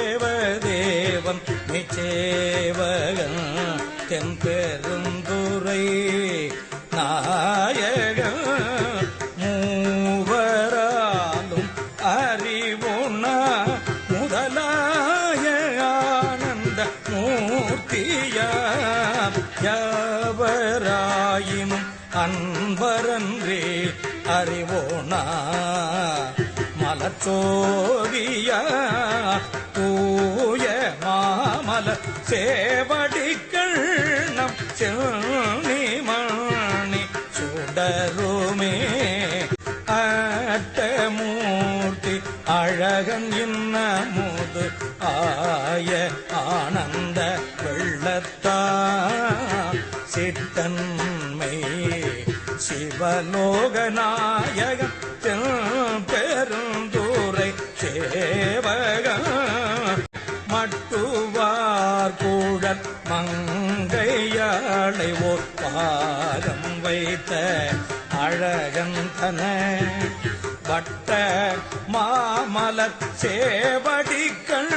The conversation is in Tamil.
தேவதேவன் நிச்சேவகன் தெம்பெருந்துரை நாயகன் மூவராலும் அறிவுணா முதலாய ஆனந்த மூர்த்தியார் யாவராயினும் அன்பரன்றே அறிவோனா மலச்சோதியா தூய மாமல சேவடிகள் நம் செல்லிமணி சுடருமே அட்டமூர்த்தி அழகன் இன்னமுது ஆய ஆனந்த வெள்ளத்தா சித்தன்மை சிவலோகநாயகன் பெருந்துரை சேவக மட்டுவார் கூழல் மங்கையாளை ஓர் பாகம் வைத்த அழகன் தன வட்ட மாமலர் சேவடிகள்